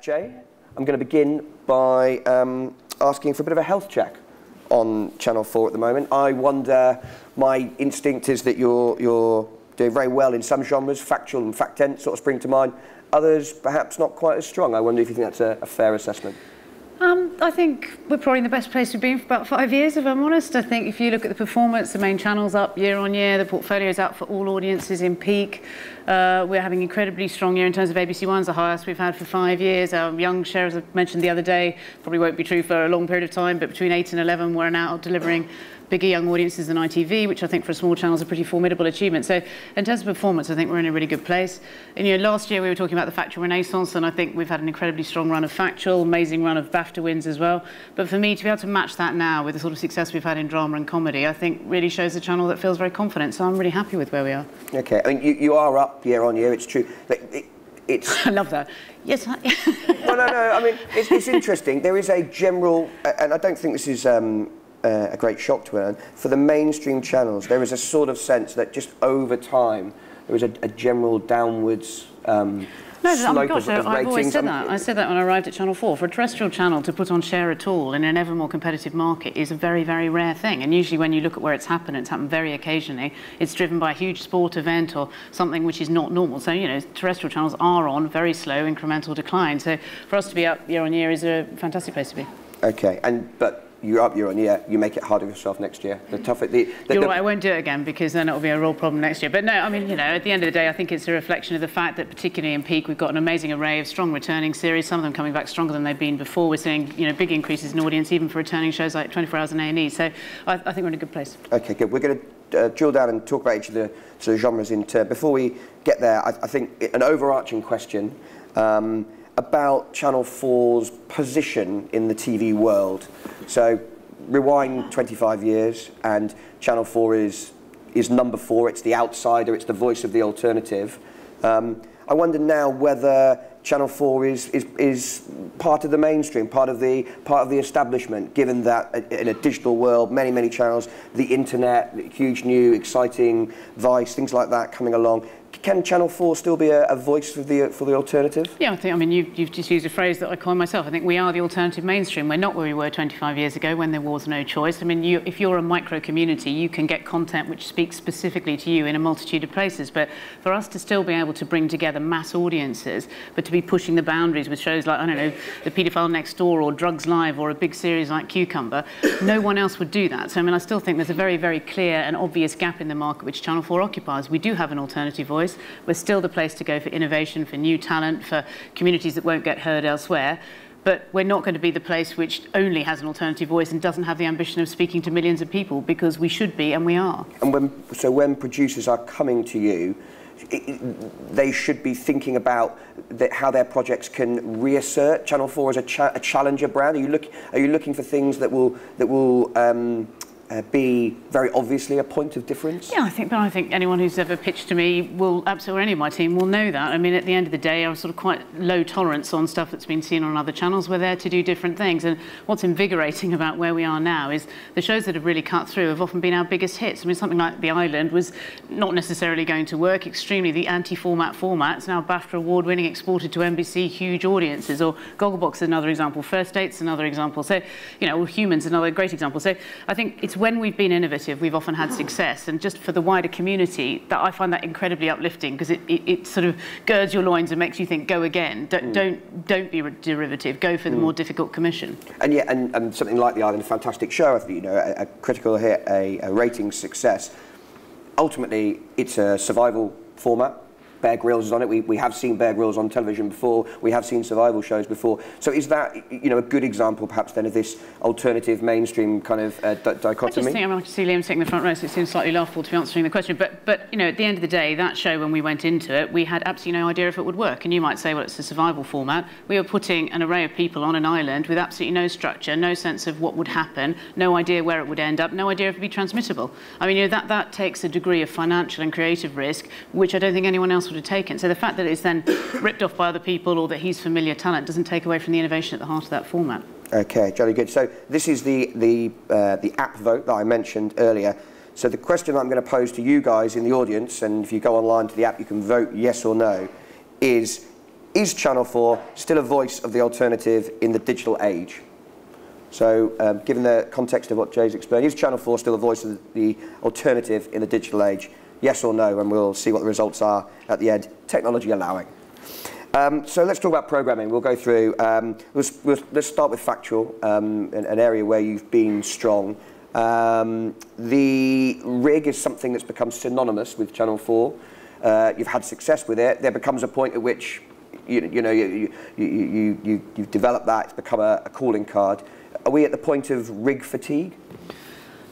Jay, I'm going to begin by asking for a bit of a health check on Channel 4 at the moment. I wonder, my instinct is that you're doing very well in some genres, factual and fact-tense sort of spring to mind. Others, perhaps not quite as strong. I wonder if you think that's a fair assessment. I think we're probably in the best place we've been for about 5 years, if I'm honest. I think if you look at the performance, the main channel's up year on year, the portfolio's out for all audiences in peak. We're having an incredibly strong year in terms of ABC One's the highest we've had for 5 years. Our young share, as I mentioned the other day, probably won't be true for a long period of time, but between 8 and 11, we're now delivering bigger young audiences than ITV, which I think for a small channel is a pretty formidable achievement. So in terms of performance, I think we're in a really good place. And last year we were talking about the factual renaissance, and I think we've had an incredibly strong run of factual, amazing run of BAFTA wins as well. But for me, to be able to match that now with the sort of success we've had in drama and comedy, I think really shows a channel that feels very confident. So I'm really happy with where we are. Okay, I mean, you are up year on year, it's true. It's... I love that. Yes. No, I mean, it's interesting. There is a general, and I don't think this is a great shock to anyone, for the mainstream channels, there is a sort of sense that just over time, there is a general downwards slope of ratings. I've always said that. I said that when I arrived at Channel 4. For a terrestrial channel to put on share at all in an ever more competitive market is a very, very rare thing. And usually when you look at where it's happened very occasionally, it's driven by a huge sport event or something which is not normal. So, terrestrial channels are on very slow incremental decline. So for us to be up year on year is a fantastic place to be. Okay, but you're up year on year, you make it harder for yourself next year. You're right, I won't do it again because then it'll be a real problem next year. But no, I mean, at the end of the day, I think it's a reflection of the fact that particularly in peak, we've got an amazing array of strong returning series, some of them coming back stronger than they've been before. We're seeing, big increases in audience, even for returning shows like 24 Hours and A&E. So I think we're in a good place. Okay, good. We're going to drill down and talk about each of the sort of genres in turn. Before we get there, I think an overarching question about Channel 4's position in the TV world. So rewind 25 years and Channel 4 is number 4, it's the outsider, it's the voice of the alternative. I wonder now whether Channel 4 is part of the mainstream, part of the establishment, given that in a digital world, many channels, the internet, huge new, exciting Vice, things like that coming along. Can Channel 4 still be a voice for the alternative? Yeah, I mean, you've just used a phrase that I coined myself. I think we are the alternative mainstream. We're not where we were 25 years ago when there was no choice. I mean, if you're a micro community, you can get content which speaks specifically to you in a multitude of places. But for us to still be able to bring together mass audiences, but to be pushing the boundaries with shows like, I don't know, The Paedophile Next Door or Drugs Live or a big series like Cucumber, no one else would do that. So, I mean, I still think there's a very, very clear and obvious gap in the market which Channel 4 occupies. We do have an alternative voice. We're still the place to go for innovation, for new talent, for communities that won't get heard elsewhere. But we're not going to be the place which only has an alternative voice and doesn't have the ambition of speaking to millions of people, because we should be, and we are. And when producers are coming to you, they should be thinking about how their projects can reassert Channel 4 as a challenger brand. Are you looking for things that will be very obviously a point of difference? Yeah, I think anyone who's ever pitched to me will, absolutely, or any of my team will know that. I mean, at the end of the day, I'm sort of quite low tolerance on stuff that's been seen on other channels. We're there to do different things. And what's invigorating about where we are now is the shows that have really cut through have often been our biggest hits. I mean, something like The Island was not necessarily going to work, extremely the anti-format format. It's now BAFTA award-winning, exported to NBC, huge audiences. Or Gogglebox is another example. First Date's another example. So, or Humans, another great example. So I think it's when we've been innovative, we've often had success, and just for the wider community, that I find that incredibly uplifting, because it sort of girds your loins and makes you think, go again. Don't be derivative. Go for the more difficult commission. And yeah, and something like The Island, a fantastic show, I think, a critical hit, a ratings success. Ultimately, it's a survival format. Bear Grylls is on it. We have seen Bear Grylls on television before. We have seen survival shows before. So is that, a good example, perhaps, then, of this alternative mainstream kind of dichotomy? I just see Liam sitting in the front row, so it seems slightly laughable to be answering the question. But at the end of the day, that show, when we went into it, we had absolutely no idea if it would work. And you might say, well, it's a survival format. We were putting an array of people on an island with absolutely no structure, no sense of what would happen, no idea where it would end up, no idea if it would be transmittable. I mean, that takes a degree of financial and creative risk, which I don't think anyone else would have taken. So the fact that it's then ripped off by other people or that he's familiar talent doesn't take away from the innovation at the heart of that format. Okay, jolly good. So this is the app vote that I mentioned earlier. So the question I'm going to pose to you guys in the audience, and if you go online to the app you can vote yes or no, is is Channel 4 still a voice of the alternative in the digital age? So, given the context of what Jay's explained, is Channel 4 still a voice of the alternative in the digital age? Yes or no, and we'll see what the results are at the end, technology allowing. So let's talk about programming. We'll go through, let's start with factual, an area where you've been strong. The rig is something that's become synonymous with Channel 4. You've had success with it. There becomes a point at which you've developed that, it's become a calling card. Are we at the point of rig fatigue?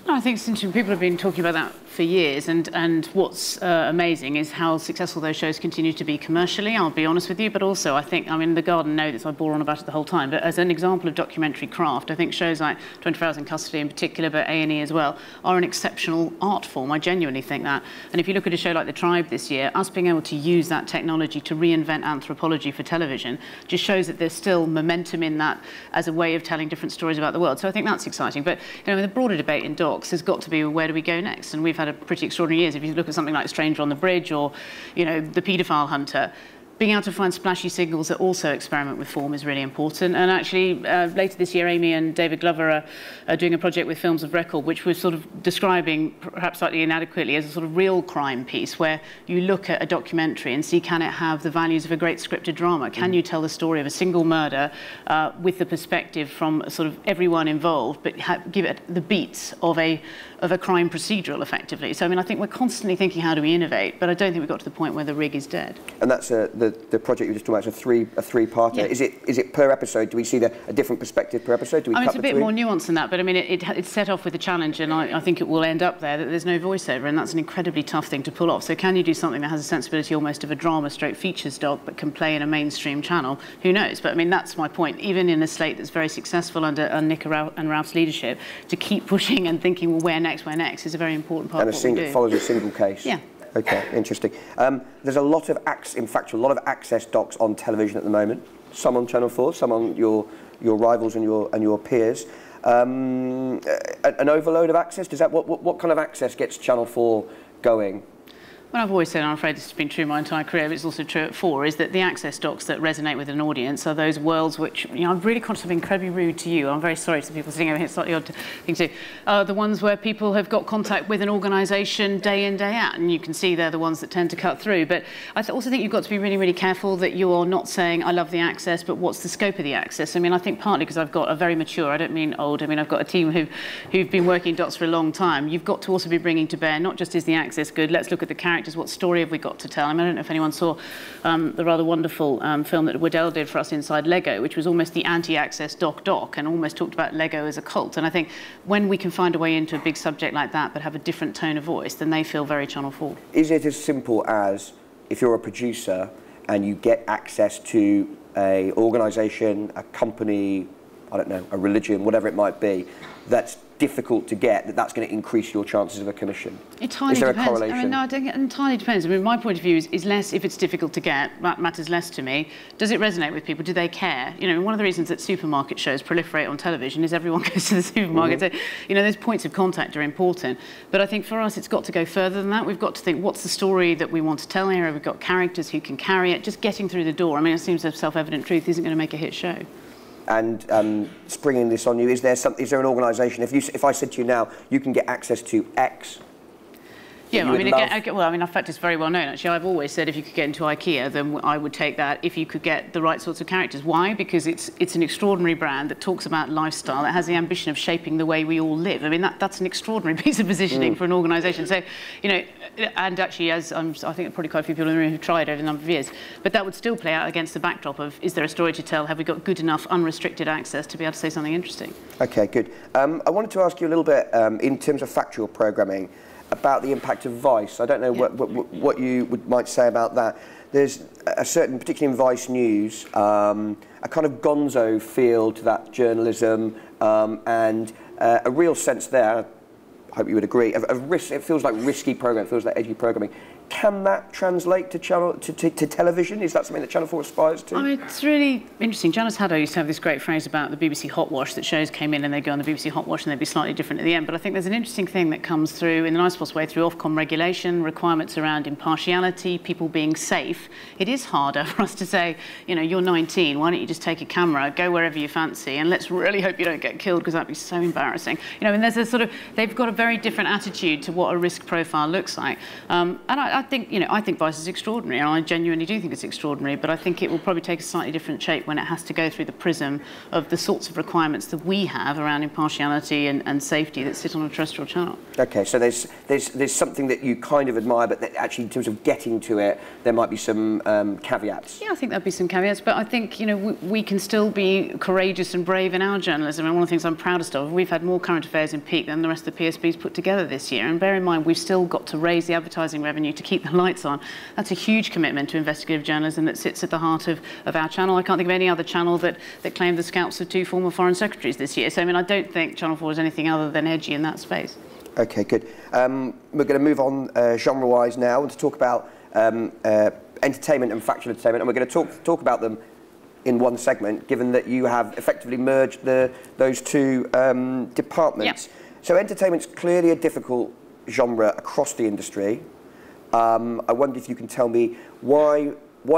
No, I think since people have been talking about that for years, and what's amazing is how successful those shows continue to be commercially, I'll be honest with you, but also I think, I mean, The Garden know this, I bore on about it the whole time, but as an example of documentary craft, I think shows like 24 Hours in Custody in particular, but A&E as well, are an exceptional art form. I genuinely think that. And if you look at a show like The Tribe this year, us being able to use that technology to reinvent anthropology for television just shows that there's still momentum in that as a way of telling different stories about the world. So I think that's exciting. But the broader debate in docs has got to be, where do we go next? And we've had a pretty extraordinary years. If you look at something like Stranger on the Bridge or, The Paedophile Hunter, being able to find splashy signals that also experiment with form is really important. And actually, later this year, Amy and David Glover are doing a project with Films of Record, which we're sort of describing, perhaps slightly inadequately, as a sort of real crime piece, where you look at a documentary and see, can it have the values of a great scripted drama? Can you tell the story of a single murder with the perspective from sort of everyone involved, but give it the beats of a crime procedural, effectively? So, I mean, I think we're constantly thinking, how do we innovate? But I don't think we've got to the point where the rig is dead. And that's the project you were just talking about, is a three-parter. Yeah. Is it per episode? Do we see a different perspective per episode? Do we it's a bit more nuanced than that, but I mean, it's set off with a challenge, and I think it will end up there, that there's no voiceover, and that's an incredibly tough thing to pull off. So can you do something that has a sensibility almost of a drama stroke features doc, but can play in a mainstream channel? Who knows? But I mean, that's my point. Even in a slate that's very successful under Nick and Ralph's leadership, to keep pushing and thinking, well, where next is a very important part of what we do. And it follows a single case. Yeah. Okay, interesting. There's a lot of a lot of access docs on television at the moment. Some on Channel 4, some on your rivals and your peers. An overload of access. What kind of access gets Channel 4 going? What I've always said, and I'm afraid this has been true my entire career, but it's also true at 4, is that the access docs that resonate with an audience are those worlds which, I'm really conscious of being incredibly rude to you. I'm very sorry to the people sitting over here, it's slightly odd thing to do. The ones where people have got contact with an organisation day in, day out, and you can see they're the ones that tend to cut through. But I also think you've got to be really, really careful that you're not saying, I love the access, but what's the scope of the access? I mean, I think partly because I've got a very mature, I don't mean old, I mean, I've got a team who've been working docs for a long time. You've got to also be bringing to bear, not just is the access good, let's look at the characters, what story have we got to tell? I mean, I don't know if anyone saw the rather wonderful film that Waddell did for us inside Lego, which was almost the anti-access doc and almost talked about Lego as a cult. And I think when we can find a way into a big subject like that but have a different tone of voice, then they feel very Channel 4. Is it as simple as, if you're a producer and you get access to an organisation, a company, I don't know, a religion, whatever it might be, that's difficult to get, that's going to increase your chances of a commission? It entirely depends. A correlation? I mean, no, I think it entirely depends. I mean, my point of view is less if it's difficult to get, that matters less to me. Does it resonate with people? Do they care? One of the reasons that supermarket shows proliferate on television is everyone goes to the supermarket. So, those points of contact are important. But I think for us, it's got to go further than that. We've got to think, what's the story that we want to tell here? We've got characters who can carry it. Just getting through the door. I mean, it seems a self-evident truth isn't going to make a hit show. And springing this on you, is there an organisation? If I said to you now, you can get access to X. Yeah, I mean, in fact, it's very well known. Actually, I've always said if you could get into IKEA, then I would take that. If you could get the right sorts of characters, why? Because it's an extraordinary brand that talks about lifestyle, that has the ambition of shaping the way we all live. I mean, that's an extraordinary piece of positioning for an organisation. So, and actually, I think probably quite a few people in the room who've tried over a number of years, but that would still play out against the backdrop of: is there a story to tell? Have we got good enough unrestricted access to be able to say something interesting? Okay, good. I wanted to ask you a little bit in terms of factual programming, about the impact of Vice. I don't know what you might say about that. There's a certain, particularly in Vice News, a kind of gonzo feel to that journalism, and a real sense there, hope you would agree, of risk. It feels like risky programming, it feels like edgy programming. Can that translate to television? Is that something that Channel 4 aspires to? I mean, it's really interesting. Janice Haddow used to have this great phrase about the BBC Hot Wash, that shows came in and they'd go on the BBC Hot Wash and they'd be slightly different at the end. But I think there's an interesting thing that comes through, in the nice possible way, through Ofcom regulation, requirements around impartiality, people being safe. It is harder for us to say, you know, you're 19, why don't you just take a camera, go wherever you fancy, and let's really hope you don't get killed, because that'd be so embarrassing. You know, and there's a sort of, they've got a very different attitude to what a risk profile looks like. And I think, you know, I think Vice is extraordinary, and I genuinely do think it's extraordinary, but I think it will probably take a slightly different shape when it has to go through the prism of the sorts of requirements that we have around impartiality and safety that sit on a terrestrial channel. Okay, so there's something that you kind of admire, but that actually in terms of getting to it, there might be some caveats. Yeah, I think there'd be some caveats, but I think, you know, we can still be courageous and brave in our journalism, and one of the things I'm proudest of, we've had more current affairs in peak than the rest of the PSBs put together this year, and bear in mind we've still got to raise the advertising revenue to keep the lights on. That's a huge commitment to investigative journalism that sits at the heart of our channel. I can't think of any other channel that claimed the scalps of 2 former foreign secretaries this year, so I mean, I don't think Channel 4 is anything other than edgy in that space. Okay, good. We're going to move on genre-wise now and to talk about entertainment and factual entertainment, and we're going to talk about them in one segment, given that you have effectively merged those two departments. Yep. So entertainment's clearly a difficult genre across the industry. I wonder if you can tell me why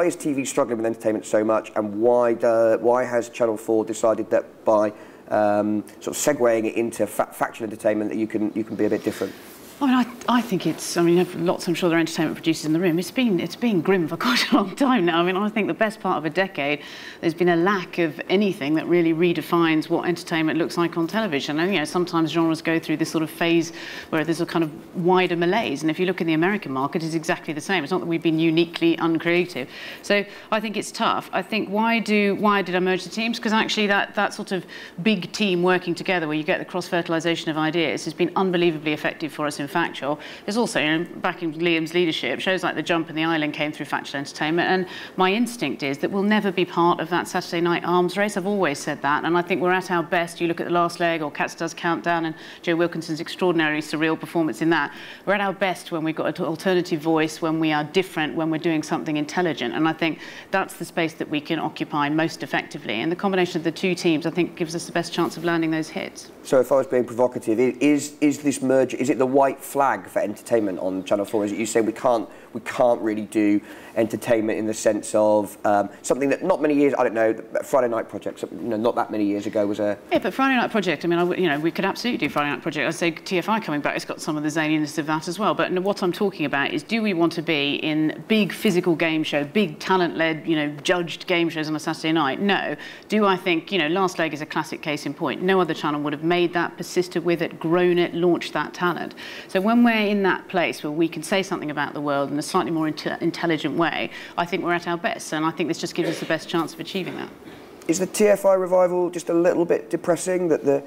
is TV struggling with entertainment so much, and why has Channel 4 decided that by sort of segueing it into factual entertainment that you can be a bit different? I mean, I think it's, I mean, lots, I'm sure there are entertainment producers in the room. It's been grim for quite a long time now. I mean, I think the best part of a decade, there's been a lack of anything that really redefines what entertainment looks like on television. And, you know, sometimes genres go through this sort of phase where there's a kind of wider malaise. And if you look in the American market, it's exactly the same. It's not that we've been uniquely uncreative. So I think it's tough. I think why did I merge the teams? Because actually that sort of big team working together where you get the cross-fertilisation of ideas has been unbelievably effective for us in factual. There's also, you know, back in Liam's leadership, shows like The Jump and The Island came through factual entertainment, and my instinct is that we'll never be part of that Saturday night arms race. I've always said that, and I think we're at our best. You look at The Last Leg or Cats Does Countdown and Joe Wilkinson's extraordinarily surreal performance in that. We're at our best when we've got an alternative voice, when we are different, when we're doing something intelligent, and I think that's the space that we can occupy most effectively, and the combination of the two teams, I think, gives us the best chance of landing those hits. So if I was being provocative, is this merger, is it the white flag for entertainment on Channel 4? Is it you say we can't really do entertainment in the sense of something that not many years, I don't know, Friday Night Project, you know, not that many years ago was a... Yeah, but Friday Night Project, I mean, you know, we could absolutely do Friday Night Project. I'd say TFI coming back, it's got some of the zaniness of that as well. But what I'm talking about is, do we want to be in big physical game show, big talent-led, you know, judged game shows on a Saturday night? No. Do I think, you know, Last Leg is a classic case in point. No other channel would have made that, persisted with it, grown it, launched that talent. So when we're in that place where we can say something about the world in a slightly more intelligent way, I think we're at our best, and I think this just gives us the best chance of achieving that. Is the TFI revival just a little bit depressing? That the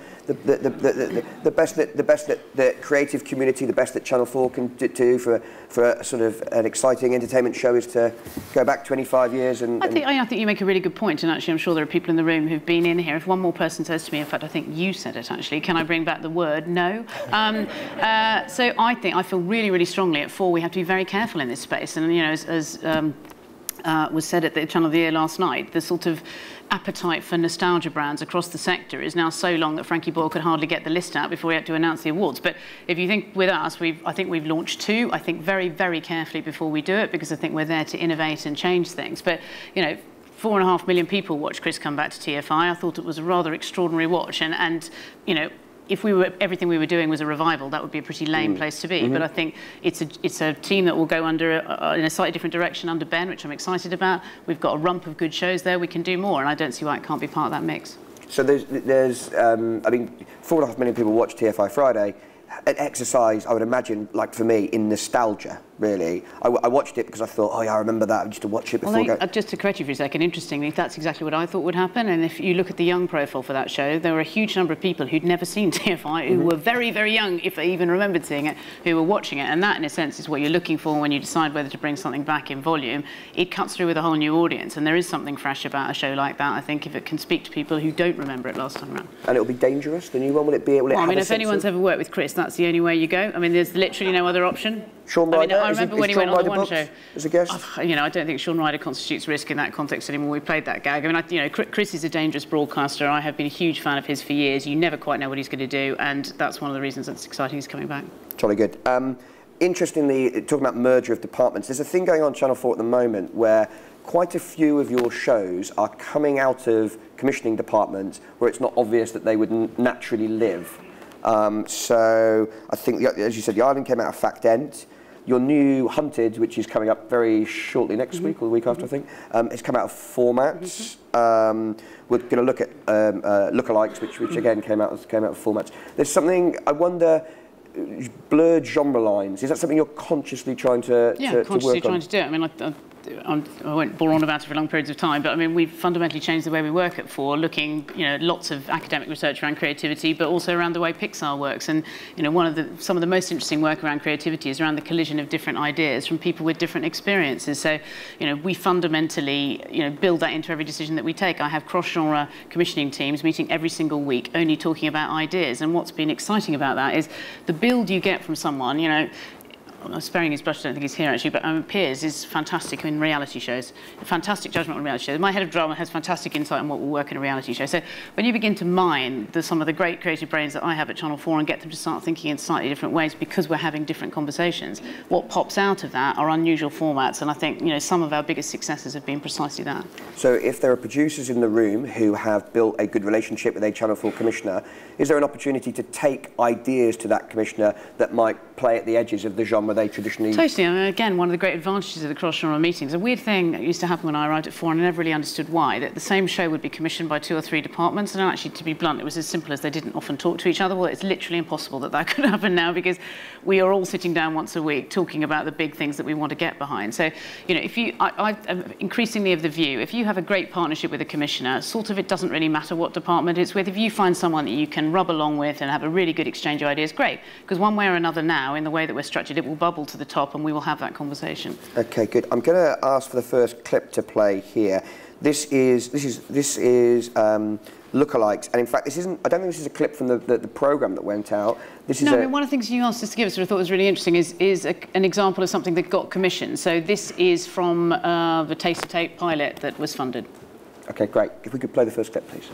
best that the creative community, the best that Channel 4 can do for a sort of an exciting entertainment show is to go back 25 years and... I think you make a really good point, and actually I'm sure there are people in the room who've been in here. If one more person says to me, in fact I think you said it actually, can I bring back the word no? So I feel really, really strongly at 4 we have to be very careful in this space, and you know, as was said at the Channel of the Year last night, the sort of appetite for nostalgia brands across the sector is now so long that Frankie Boyle could hardly get the list out before we had to announce the awards. But if you think with us, I think we've launched 2. I think very, very carefully before we do it, because I think we're there to innovate and change things. But, you know, 4.5 million people watched Chris come back to TFI. I thought it was a rather extraordinary watch, and you know, if everything we were doing was a revival, that would be a pretty lame place to be. But I think it's a team that will go under in a slightly different direction under Ben, which I'm excited about. We've got a rump of good shows there. We can do more, and I don't see why it can't be part of that mix. So there's I mean, 4.5 million people watch TFI Friday. An exercise, I would imagine, like for me, in nostalgia really. I watched it because I thought, oh yeah, I remember that. I used to watch it before. Just to correct you for a second, interestingly, that's exactly what I thought would happen. And if you look at the young profile for that show, there were a huge number of people who'd never seen TFI, who were very, very young, if they even remembered seeing it, who were watching it. And that, in a sense, is what you're looking for when you decide whether to bring something back in volume. It cuts through with a whole new audience, and there is something fresh about a show like that, I think, if it can speak to people who don't remember it last time around. And it'll be dangerous, the new one? Will it be able to I mean, if anyone's ever worked with Chris, that's the only way you go. I mean, there's literally no other option. Sean Ryder? I remember when he went on the One Show. As a guest? You know, I don't think Sean Ryder constitutes risk in that context anymore. We played that gag. I mean, Chris is a dangerous broadcaster. I have been a huge fan of his for years. You never quite know what he's going to do, and that's one of the reasons that's exciting he's coming back. Jolly good. Interestingly, talking about merger of departments, there's a thing going on Channel 4 at the moment where quite a few of your shows are coming out of commissioning departments where it's not obvious that they would naturally live. So I think, as you said, The Island came out of Fact End. Your new Hunted, which is coming up very shortly next week or the week after, I think, it's come out of formats. We're going to look at lookalikes, which again came out of formats. There's something, I wonder, blurred genre lines. Is that something you're consciously trying to work on? Yeah, consciously trying to do it. I mean, I won't bore on about it for long periods of time, but I mean, we've fundamentally changed the way we work at 4, looking, lots of academic research around creativity, but also around the way Pixar works. And, some of the most interesting work around creativity is around the collision of different ideas from people with different experiences. So, we fundamentally, build that into every decision that we take. I have cross-genre commissioning teams meeting every single week, only talking about ideas. And what's been exciting about that is the build you get from someone, I'm sparing his brush, I don't think he's here actually, but Piers is fantastic in reality shows. Fantastic judgment on reality shows. My head of drama has fantastic insight on what will work in a reality show. So when you begin to mine some of the great creative brains that I have at Channel 4 and get them to start thinking in slightly different ways because we're having different conversations, what pops out of that are unusual formats. And I think, some of our biggest successes have been precisely that. So if there are producers in the room who have built a good relationship with a Channel 4 commissioner, is there an opportunity to take ideas to that commissioner that might play at the edges of the genre they traditionally... Totally. I mean, again, one of the great advantages of the cross-genre meetings, a weird thing that used to happen when I arrived at 4 and I never really understood why, that the same show would be commissioned by 2 or 3 departments, and actually, to be blunt, it was as simple as they didn't often talk to each other. Well, it's literally impossible that could happen now because we are all sitting down once a week talking about the big things that we want to get behind. So, I'm increasingly of the view, if you have a great partnership with a commissioner, sort of it doesn't really matter what department it's with. If you find someone that you can rub along with and have a really good exchange of ideas, great. Because one way or another now, in the way that we're structured, it will bubble to the top and we will have that conversation. Okay, good. I'm going to ask for the first clip to play here. This is lookalikes, and in fact, I don't think this is a clip from the programme that went out. This is I mean, one of the things you asked us to give us, which I thought was really interesting, is an example of something that got commissioned. So this is from the Taste of Tape pilot that was funded. Okay, great. If we could play the first clip, please.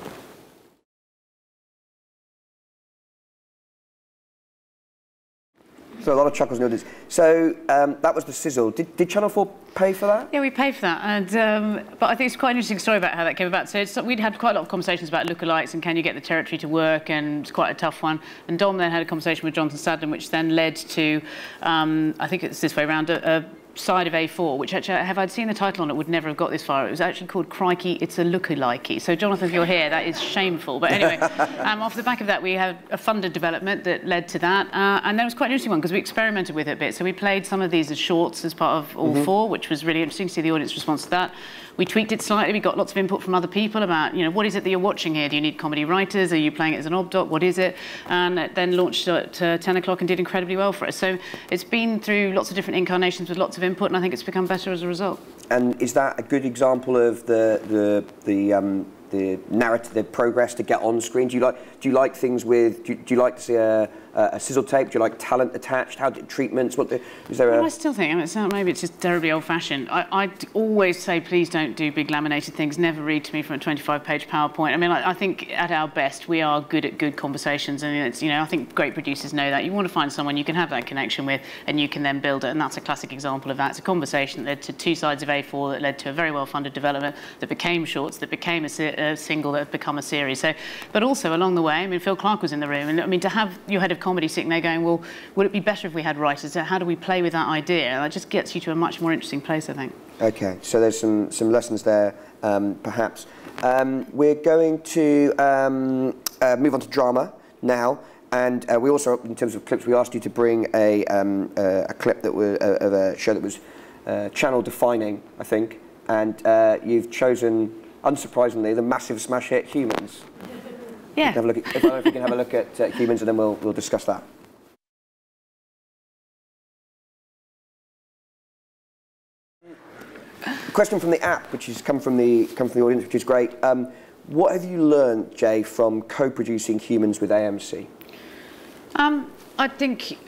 So a lot of chuckles and nods. So that was the sizzle. Did Channel 4 pay for that? Yeah, we paid for that. And but I think it's quite an interesting story about how that came about. So we'd had quite a lot of conversations about lookalikes and can you get the territory to work, and it's quite a tough one. And Dom then had a conversation with Jonathan Sadler, which then led to, I think it's this way around, a side of A4, which actually, have I seen the title on it, would never have got this far. It was actually called Crikey, It's a Lookalikey. So, Jonathan, if you're here, that is shameful. But anyway, off the back of that, we had a funded development that led to that. And that was quite an interesting one because we experimented with it a bit. So we played some of these as shorts as part of all 4, which was really interesting to see the audience response to that. We tweaked it slightly. We got lots of input from other people about, what is it that you're watching here? Do you need comedy writers? Are you playing it as an ob-doc? What is it? And it then launched at 10 o'clock and did incredibly well for us. So it's been through lots of different incarnations with lots of input, and I think it's become better as a result. And is that a good example of the narrative, the progress to get on screen? Do you like things with? Do you like to see a sizzle tape? Do you like talent attached? How treatments? Is there? Well, I still think, maybe it's just terribly old-fashioned. I'd always say, please don't do big laminated things. Never read to me from a 25-page PowerPoint. I mean, I think at our best we are good at good conversations, and it's, I think great producers know that. You want to find someone you can have that connection with, and you can then build it. And that's a classic example of that. It's a conversation that led to 2 sides of A4 that led to a very well-funded development that became shorts, that became a single, that have become a series. So, but also along the way, I mean, Phil Clark was in the room, and I mean, to have your head of comedy sitting there going, well, would it be better if we had writers? How do we play with that idea? And that just gets you to a much more interesting place, I think. Okay, so there's some lessons there, perhaps. We're going to move on to drama now. And we also, in terms of clips, we asked you to bring a clip that was of a show that was channel defining, I think, and you've chosen, unsurprisingly, the massive smash hit Humans. Yeah. I don't know if we can have a look at Humans, and then we'll discuss that. Question from the app, which has come from the audience, which is great. What have you learned, Jay, from co-producing Humans with AMC? I think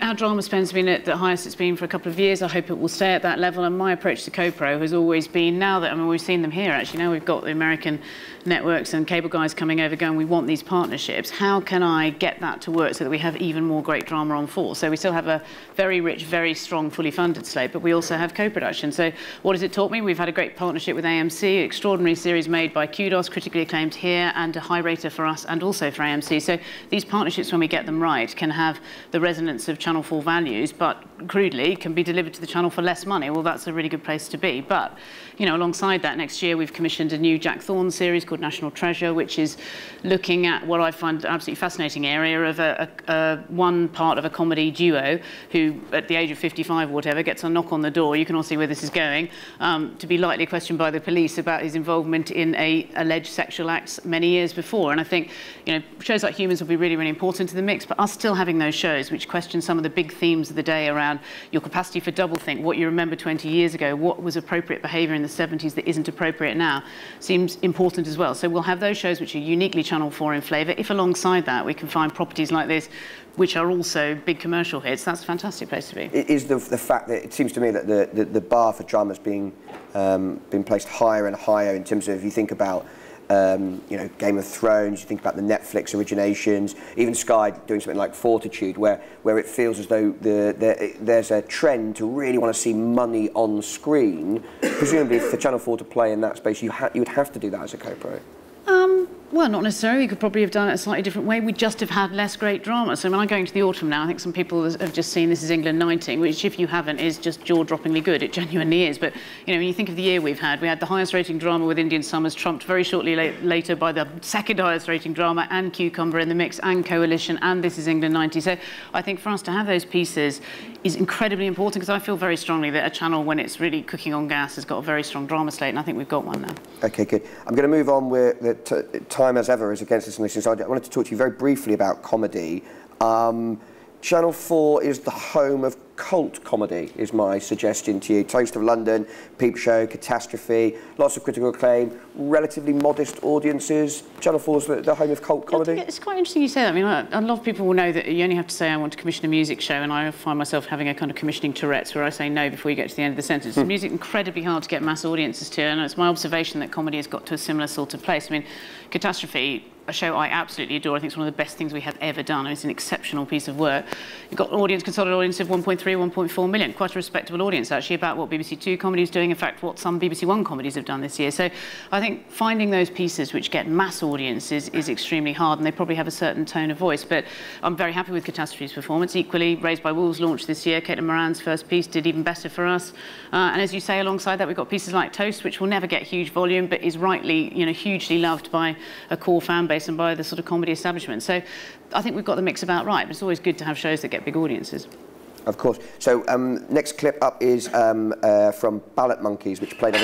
our drama spend's been at the highest it's been for a couple of years. I hope it will stay at that level. And my approach to co-pro has always been, now that, I mean, we've seen them here, actually. Now we've got the American networks and cable guys coming over going, we want these partnerships. How can I get that to work so that we have even more great drama on force? So we still have a very rich, very strong, fully funded slate, but we also have co-production. So what has it taught me? We've had a great partnership with AMC, extraordinary series made by Kudos, critically acclaimed here, and a high rater for us and also for AMC. So these partnerships, when we get them right, can have the resonance of Channel 4 values, but crudely can be delivered to the channel for less money. Well, that's a really good place to be. But, you know, alongside that, next year we've commissioned a new Jack Thorne series called National Treasure, which is looking at what I find an absolutely fascinating area of one part of a comedy duo who, at the age of 55 or whatever, gets a knock on the door. You can all see where this is going, to be lightly questioned by the police about his involvement in a alleged sexual acts many years before. And I think, you know, shows like Humans will be really, really important to the mix, but us still having those shows which question some of the big themes of the day around your capacity for doublethink, what you remember 20 years ago, what was appropriate behaviour in the 70s that isn't appropriate now, seems important as well. So we'll have those shows which are uniquely Channel 4 in flavour. If alongside that we can find properties like this which are also big commercial hits, that's a fantastic place to be. It is the fact that it seems to me that the bar for drama has been placed higher and higher in terms of, if you think about you know, Game of Thrones, you think about the Netflix originations, even Sky doing something like Fortitude, where it feels as though there's a trend to really want to see money on screen. Presumably for Channel 4 to play in that space, you would have to do that as a co-pro. Well, not necessarily. We could probably have done it a slightly different way. We just have had less great drama. So when I go into the autumn now, I think some people have just seen This Is England 19, which, if you haven't, is just jaw-droppingly good. It genuinely is. But, you know, when you think of the year we've had the highest rating drama with Indian Summers, trumped very shortly later by the second highest rating drama, and Cucumber in the mix, and Coalition, and This Is England 90. So I think for us to have those pieces is incredibly important, because I feel very strongly that a channel, when it's really cooking on gas, has got a very strong drama slate, and I think we've got one now. OK, good. I'm going to move on with time, as ever, is against us on this. So I wanted to talk to you very briefly about comedy. Channel 4 is the home of cult comedy, is my suggestion to you. Taste of London, Peep Show, Catastrophe, lots of critical acclaim, relatively modest audiences. Channel 4 is the home of cult comedy. It's quite interesting you say that. I mean, a lot of people will know that you only have to say, I want to commission a music show, and I find myself having a kind of commissioning Tourette's where I say no before you get to the end of the sentence. Music incredibly hard to get mass audiences to, and it's my observation that comedy has got to a similar sort of place. I mean, Catastrophe, a show I absolutely adore. I think it's one of the best things we have ever done. It's an exceptional piece of work. You've got an audience, consolidated audience of 1.3, 1.4 million. Quite a respectable audience, actually, about what BBC Two comedy is doing, in fact, what some BBC One comedies have done this year. So I think finding those pieces which get mass audiences is extremely hard, and they probably have a certain tone of voice. But I'm very happy with Catastrophe's performance. Equally, Raised by Wolves launched this year. Caitlin Moran's first piece did even better for us. And as you say, alongside that, we've got pieces like Toast, which will never get huge volume, but is rightly, you know, hugely loved by a core fan base and by the sort of comedy establishment. So I think we've got the mix about right, but it's always good to have shows that get big audiences. Of course. So next clip up is from Ballot Monkeys, which played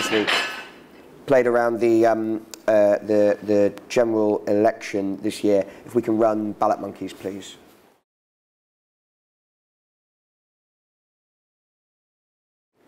around the general election this year. If we can run Ballot Monkeys, please.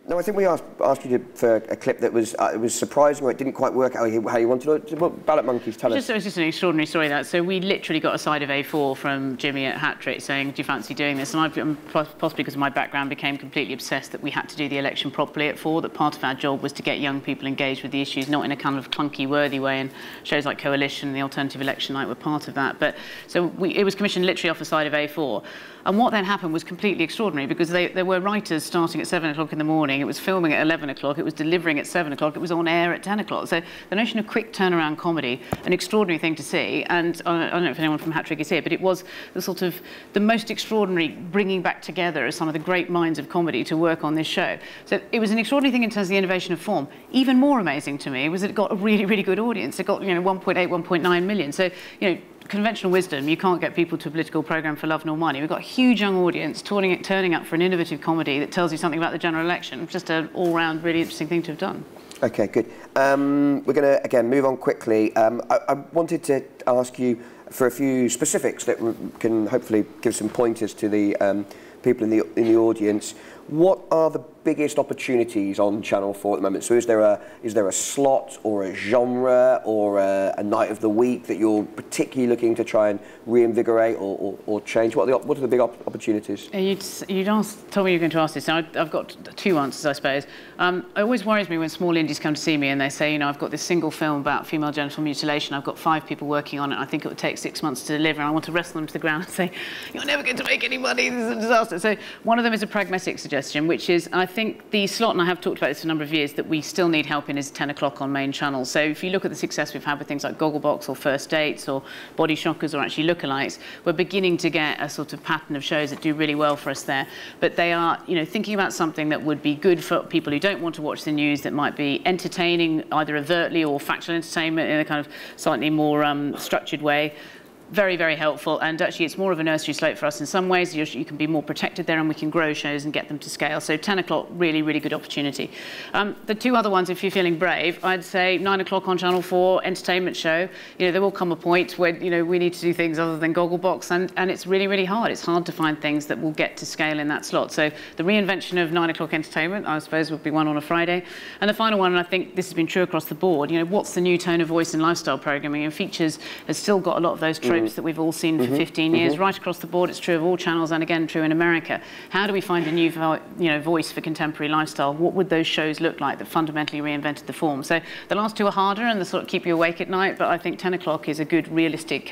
No, I think we asked you for a clip that was it was surprising, or it didn't quite work out how you wanted it. What Ballot Monkeys, tell us. It was just an extraordinary story, that. So we literally got a side of A4 from Jimmy at Hat-Trick saying, do you fancy doing this? And I, possibly because of my background, became completely obsessed that we had to do the election properly at 4, that part of our job was to get young people engaged with the issues, not in a kind of clunky, worthy way, and shows like Coalition and the Alternative Election Night were part of that. But so it was commissioned literally off the side of A4. And what then happened was completely extraordinary, because there were writers starting at 7 o'clock in the morning, it was filming at 11 o'clock, it was delivering at 7 o'clock, it was on air at 10 o'clock. So the notion of quick turnaround comedy, an extraordinary thing to see. And I don't know if anyone from Hat-Trick is here, but it was the sort of the most extraordinary bringing back together of some of the great minds of comedy to work on this show. So it was an extraordinary thing in terms of the innovation of form. Even more amazing to me was that it got a really, really good audience. It got, you know, 1.8, 1.9 million. So, you know, conventional wisdom, you can't get people to a political programme for love nor money. We've got a huge young audience turning up for an innovative comedy that tells you something about the general election. Just an all-round really interesting thing to have done. Okay, good. We're going to, again, move on quickly. I wanted to ask you for a few specifics that can hopefully give some pointers to the people in the audience. What are the biggest opportunities on Channel 4 at the moment? So is there a slot or a genre or a night of the week that you're particularly looking to try and reinvigorate or change? What are the big opportunities? You'd told me you were going to ask this, and I've got two answers, I suppose. It always worries me when small indies come to see me and they say, you know, I've got this single film about female genital mutilation, I've got 5 people working on it, I think it would take 6 months to deliver, and I want to wrestle them to the ground and say, you're never going to make any money, this is a disaster. So one of them is a pragmatic suggestion, which is, I think the slot, and I have talked about this for a number of years, that we still need help in is 10 o'clock on main channels. So if you look at the success we've had with things like Gogglebox or First Dates or Body Shockers or actually lookalikes, we're beginning to get a sort of pattern of shows that do really well for us there. But they are, you know, thinking about something that would be good for people who don't want to watch the news, that might be entertaining, either overtly or factual entertainment in a kind of slightly more structured way. Very, very helpful, and actually it's more of a nursery slope for us in some ways. You can be more protected there, and we can grow shows and get them to scale. So 10 o'clock, really, really good opportunity. The two other ones, if you're feeling brave, I'd say 9 o'clock on Channel 4, entertainment show. You know, there will come a point where, you know, we need to do things other than Gogglebox, and it's really, really hard. It's hard to find things that will get to scale in that slot. So the reinvention of 9 o'clock entertainment, I suppose, would be one on a Friday. And the final one, and I think this has been true across the board, you know, what's the new tone of voice in lifestyle programming? And Features has still got a lot of those tropes that we've all seen for 15 years, right across the board. It's true of all channels, and again, true in America. How do we find a new, voice for contemporary lifestyle? What would those shows look like that fundamentally reinvented the form? So the last two are harder and they sort of keep you awake at night, but I think 10 o'clock is a good, realistic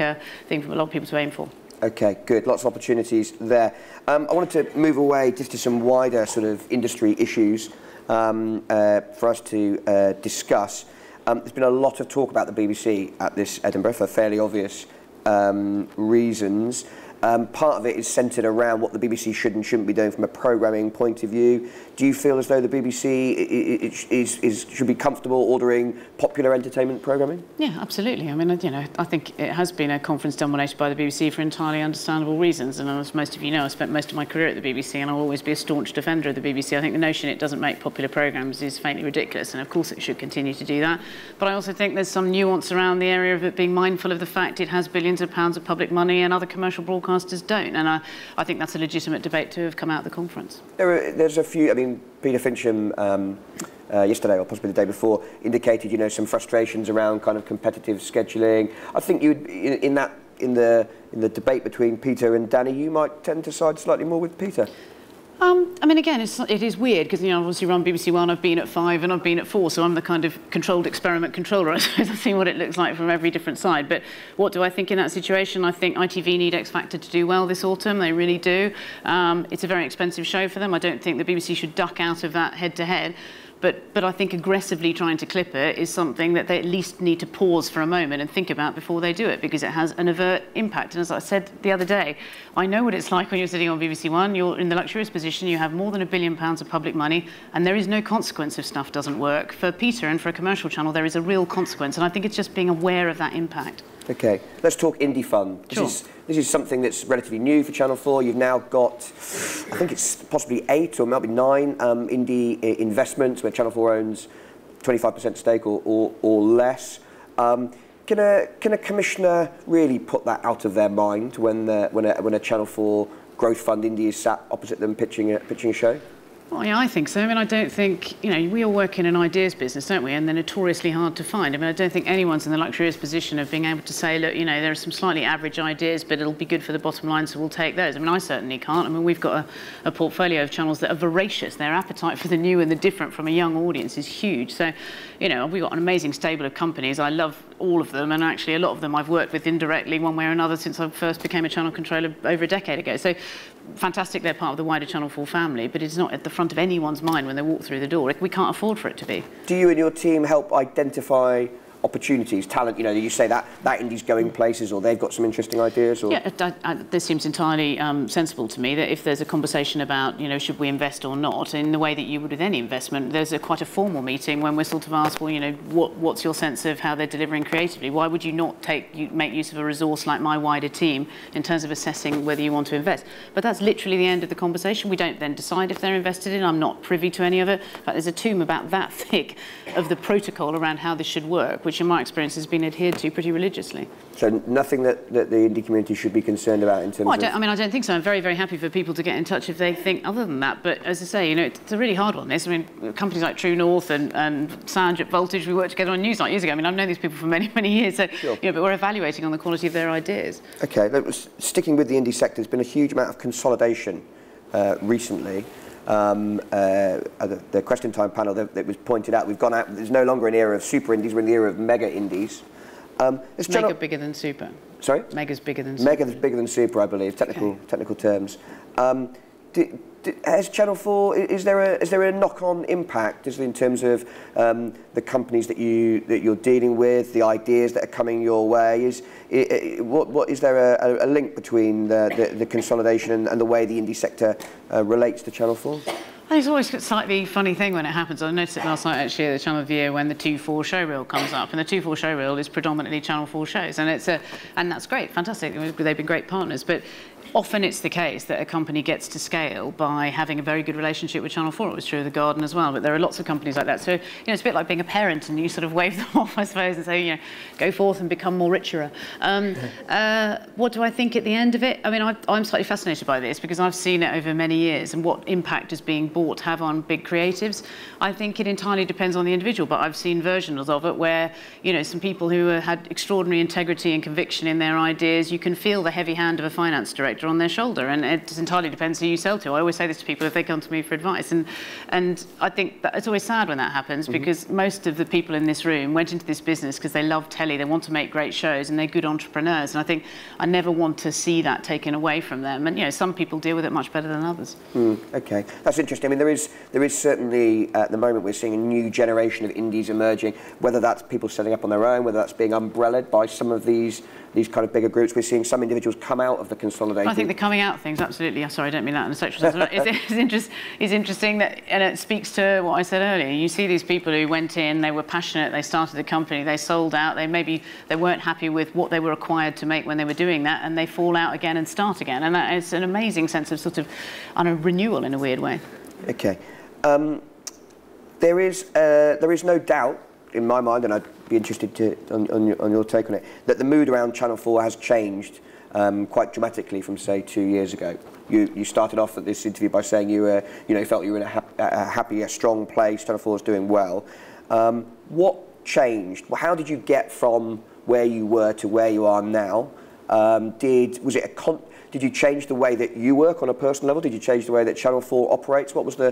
thing for a lot of people to aim for. Okay, good. Lots of opportunities there. I wanted to move away just to some wider sort of industry issues for us to discuss. There's been a lot of talk about the BBC at this Edinburgh for fairly obvious reasons. Part of it is centred around what the BBC should and shouldn't be doing from a programming point of view. Do you feel as though the BBC should be comfortable ordering popular entertainment programming? Yeah, absolutely. I mean, you know, I think it has been a conference dominated by the BBC for entirely understandable reasons. And as most of you know, I spent most of my career at the BBC, and I'll always be a staunch defender of the BBC. I think the notion it doesn't make popular programmes is faintly ridiculous, and of course it should continue to do that. But I also think there's some nuance around the area of it being mindful of the fact it has billions of pounds of public money and other commercial broadcasters don't. And I think that's a legitimate debate to have come out of the conference. There's a few, I mean, Peter Fincham yesterday, or possibly the day before, indicated, you know, some frustrations around kind of competitive scheduling. I think you'd, in the debate between Peter and Danny, you might tend to side slightly more with Peter. I mean, again, it is weird because, you know, obviously run BBC One, I've been at 5 and I've been at 4, so I'm the kind of controlled experiment controller, I suppose. I've seen what it looks like from every different side. But what do I think in that situation? I think ITV need X Factor to do well this autumn. They really do. It's a very expensive show for them. I don't think the BBC should duck out of that head-to-head. But I think aggressively trying to clip it is something that they at least need to pause for a moment and think about before they do it, because it has an overt impact. And as I said the other day, I know what it's like when you're sitting on BBC One. You're in the luxurious position, you have more than £1 billion of public money, and there is no consequence if stuff doesn't work. For Peter and for a commercial channel, there is a real consequence, and I think it's just being aware of that impact. Okay, let's talk Indie Fund. Sure. This is something that's relatively new for Channel 4. You've now got, I think it's possibly 8 or maybe 9 indie investments where Channel 4 owns 25% stake or less. Can a commissioner really put that out of their mind when a Channel 4 growth fund indie is sat opposite them pitching a show? Well, yeah, I think so. I mean, I don't think, you know, we all work in an ideas business, don't we? And they're notoriously hard to find. I mean, I don't think anyone's in the luxurious position of being able to say, look, you know, there are some slightly average ideas, but it'll be good for the bottom line, so we'll take those. I mean, I certainly can't. I mean, we've got a portfolio of channels that are voracious. Their appetite for the new and the different from a young audience is huge. So, you know, we've got an amazing stable of companies. I love all of them, and actually a lot of them I've worked with indirectly one way or another since I first became a channel controller over a decade ago. So fantastic they're part of the wider Channel 4 family, but it's not at the front of anyone's mind when they walk through the door. We can't afford for it to be. Do you and your team help identify opportunities, talent? You know, you say that indie's going places, or they've got some interesting ideas. Or Yeah, this seems entirely sensible to me. That if there's a conversation about, you know, should we invest or not, in the way that you would with any investment, there's quite a formal meeting when we're sort of asked, well, you know, what's your sense of how they're delivering creatively? Why would you not make use of a resource like my wider team in terms of assessing whether you want to invest? But that's literally the end of the conversation. We don't then decide if they're invested in. I'm not privy to any of it. But there's a tomb about that thick of the protocol around how this should work, which in my experience has been adhered to pretty religiously. So nothing that the indie community should be concerned about in terms of... I don't think so. I'm very, very happy for people to get in touch if they think other than that. But as I say, you know, it's a really hard one, this. I mean, companies like True North and Sound at Voltage, we worked together on Newsnight years ago. I mean, I've known these people for many, many years. So, sure. You know, but we're evaluating on the quality of their ideas. OK, sticking with the indie sector, there's been a huge amount of consolidation recently. The Question Time panel that was pointed out, we've gone out, there's no longer an era of super indies, we're in the era of mega indies. Is mega bigger than super? Sorry? Mega's bigger than super. Mega's bigger than super, I believe, technical terms. Has Channel 4, is there a knock-on impact in terms of the companies that you're dealing with, the ideas that are coming your way? Is there a link between the consolidation and the way the indie sector relates to Channel 4? I think it's always a slightly funny thing when it happens. I noticed it last night actually at the Channel of the Year when the 2-4 showreel comes up, and the 2-4 showreel is predominantly Channel 4 shows, and and that's great, fantastic. They've been great partners, but often it's the case that a company gets to scale by having a very good relationship with Channel 4. It was true of The Garden as well, but there are lots of companies like that. So, you know, it's a bit like being a parent and you sort of wave them off, I suppose, and say, you know, go forth and become more richer. What do I think at the end of it? I mean, I'm slightly fascinated by this because I've seen it over many years and what impact is being bought have on big creatives. I think it entirely depends on the individual, but I've seen versions of it where, you know, some people who had extraordinary integrity and conviction in their ideas, you can feel the heavy hand of a finance director on their shoulder, and it entirely depends who you sell to. I always say this to people if they come to me for advice, and I think that it's always sad when that happens because most of the people in this room went into this business because they love telly, they want to make great shows, and they're good entrepreneurs, and I think I never want to see that taken away from them, and you know, some people deal with it much better than others. Okay, that's interesting. I mean, there is certainly at the moment we're seeing a new generation of indies emerging, whether that's people setting up on their own, whether that's being umbrellaed by some of these kind of bigger groups. We're seeing some individuals come out of the consolidating. I think the coming out thing's absolutely, sorry, I don't mean that in a sexual sense. It's interesting that, and it speaks to what I said earlier. You see these people who went in, they were passionate, they started a company, they sold out, they weren't happy with what they were required to make when they were doing that, and they fall out again and start again. And that is an amazing sense of sort of renewal in a weird way. Okay. There is no doubt in my mind, and I'd be interested on your take on it, that the mood around Channel 4 has changed quite dramatically from, say, 2 years ago. You started off at this interview by saying you felt you were in a happy, a strong place. Channel 4 is doing well. What changed? How did you get from where you were to where you are now? Did you change the way that you work on a personal level? Did you change the way that Channel 4 operates? What was what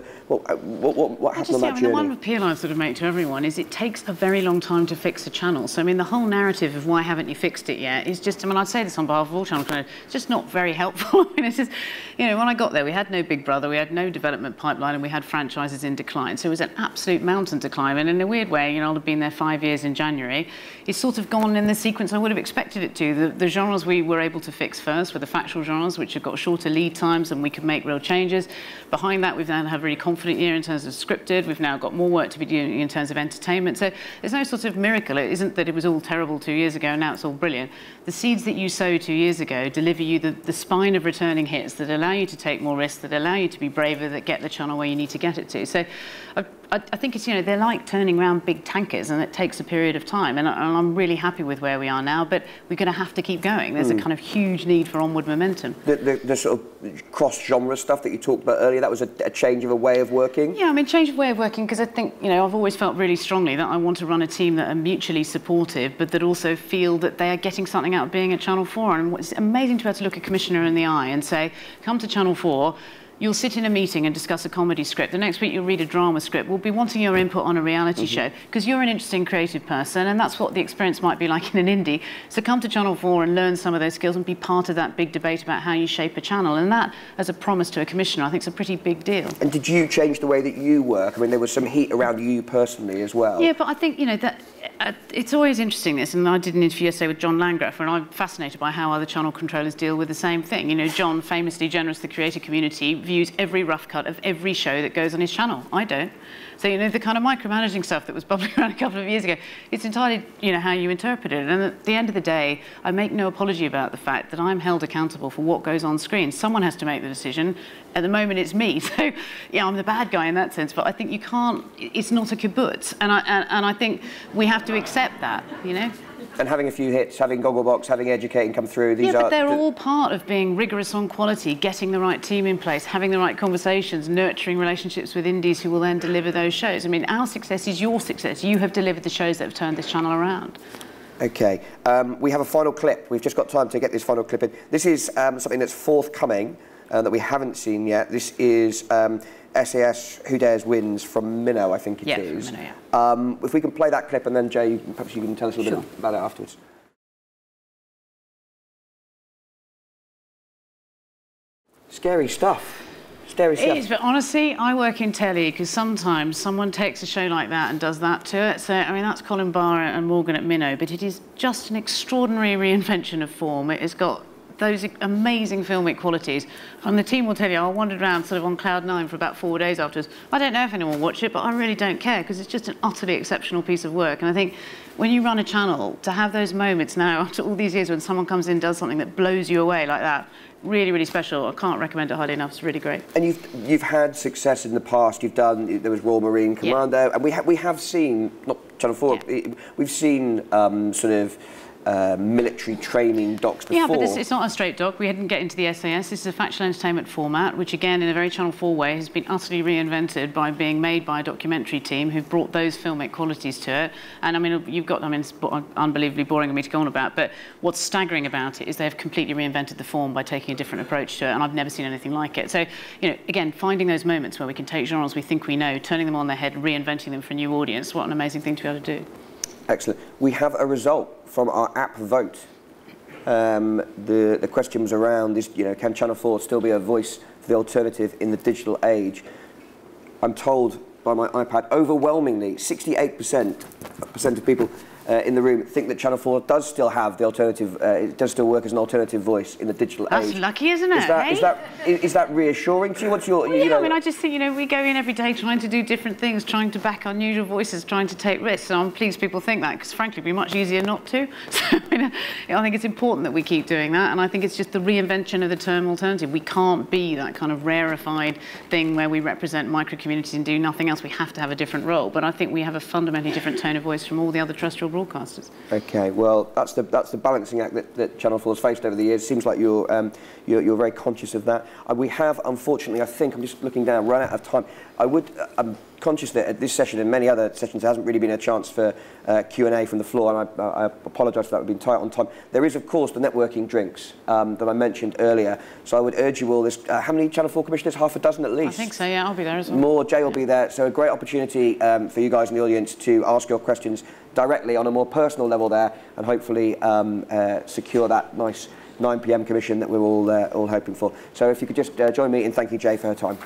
happened on that journey? The one appeal I sort of make to everyone is it takes a very long time to fix a channel. So I mean, the whole narrative of why haven't you fixed it yet is just, I mean, I'd say this on behalf of all channel owners, it's just not very helpful. I mean, it's just, you know, when I got there, we had no Big Brother, we had no development pipeline, and we had franchises in decline. So it was an absolute mountain to climb. And in a weird way, you know, I'll have been there 5 years in January. It's sort of gone in the sequence I would have expected it to. The genres we were able to fix first were the factual genres, which have got shorter lead times and we could make real changes. Behind that, we've now had a really confident year in terms of scripted. We've now got more work to be doing in terms of entertainment. So there's no sort of miracle. It isn't that it was all terrible 2 years ago and now it's all brilliant. The seeds that you sowed 2 years ago deliver you the spine of returning hits that allow you to take more risks, that allow you to be braver, that get the channel where you need to get it to. So I think it's, you know, they're like turning around big tankers and it takes a period of time. And I'm really happy with where we are now, but we're going to have to keep going. There's a kind of huge need for onward momentum. The sort of cross-genre stuff that you talked about earlier, that was a change of a way of working? Yeah, I mean, change of way of working, because I think, you know, I've always felt really strongly that I want to run a team that are mutually supportive, but that also feel that they are getting something out of being at Channel 4. And it's amazing to be able to look a commissioner in the eye and say, come to Channel 4, you'll sit in a meeting and discuss a comedy script. The next week you'll read a drama script. We'll be wanting your input on a reality show because you're an interesting creative person and that's what the experience might be like in an indie. So come to Channel 4 and learn some of those skills and be part of that big debate about how you shape a channel. And that, as a promise to a commissioner, I think is a pretty big deal. And did you change the way that you work? I mean, there was some heat around you personally as well. Yeah, but I think, you know, that It's always interesting, this, and I did an interview yesterday with John Landgraf, and I'm fascinated by how other channel controllers deal with the same thing. You know, John, famously generous to the creator community, views every rough cut of every show that goes on his channel. I don't. So, you know, the kind of micromanaging stuff that was bubbling around a couple of years ago, it's entirely, you know, how you interpret it. And at the end of the day, I make no apology about the fact that I'm held accountable for what goes on screen. Someone has to make the decision. At the moment, it's me. So, yeah, I'm the bad guy in that sense. But I think you can't, it's not a kibbutz. And I think we have to accept that, you know. And having a few hits, having Gogglebox, having Educating come through, these but they're all part of being rigorous on quality, getting the right team in place, having the right conversations, nurturing relationships with indies who will then deliver those shows. I mean, our success is your success. You have delivered the shows that have turned this channel around. OK. We have a final clip. We've just got time to get this final clip in. This is something that's forthcoming that we haven't seen yet. This is SAS Who Dares Wins from Minnow, I think it is. From Minnow, yeah. If we can play that clip, and then, Jay, perhaps you can tell us a little bit about it afterwards. Scary stuff. Scary stuff. It is, but honestly, I work in telly because sometimes someone takes a show like that and does that to it. So, I mean, that's Colin Barr and Morgan at Minnow, but it is just an extraordinary reinvention of form. It has got those amazing filmic qualities. And the team will tell you, I wandered around sort of on cloud 9 for about 4 days afterwards. I don't know if anyone will watch it, but I really don't care because it's just an utterly exceptional piece of work. And I think when you run a channel, to have those moments now, after all these years, when someone comes in and does something that blows you away like that, really, really special. I can't recommend it highly enough. It's really great. And you've had success in the past. You've done, there was Royal Marine Commando, and we have seen, not Channel 4, we've seen sort of military training docs before. Yeah, but it's not a straight doc. We didn't get into the SAS. This is a factual entertainment format, which again, in a very Channel 4 way, has been utterly reinvented by being made by a documentary team who've brought those filmic qualities to it. And I mean, it's unbelievably boring of me to go on about, but what's staggering about it is they've completely reinvented the form by taking a different approach to it, and I've never seen anything like it. So, you know, again, finding those moments where we can take genres we think we know, turning them on their head, reinventing them for a new audience, what an amazing thing to be able to do. Excellent. We have a result from our app vote. The question was around, you know, can Channel 4 still be a voice for the alternative in the digital age? I'm told by my iPad, overwhelmingly, 68% of people in the room think that Channel 4 does still have the alternative, it does still work as an alternative voice in the digital age. That's lucky, isn't it? Is that reassuring to you? What's your, you know, I mean, I just think, you know, we go in every day trying to do different things, trying to back unusual voices, trying to take risks, and I'm pleased people think that, because frankly, it'd be much easier not to. So, I think it's important that we keep doing that, and I think it's just the reinvention of the term alternative. We can't be that kind of rarefied thing where we represent micro-communities and do nothing else. We have to have a different role, but I think we have a fundamentally different tone of voice from all the other terrestrial broadcasters. Okay, well, that's the balancing act that Channel 4 has faced over the years. Seems like you're very conscious of that. We have, unfortunately, I think, I'm just looking down, run out of time. I'm conscious that at this session and many other sessions there hasn't really been a chance for Q&A from the floor, and I apologise for that. We've been tight on time. There is, of course, the networking drinks that I mentioned earlier. So I would urge you all, there's how many Channel 4 commissioners? Half a dozen at least? I think so, yeah, I'll be there as well. More, Jay will be there. So a great opportunity for you guys in the audience to ask your questions directly on a more personal level there, and hopefully secure that nice 9 PM commission that we're all hoping for. So if you could just join me in thanking Jay for her time.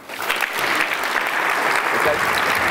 Okay.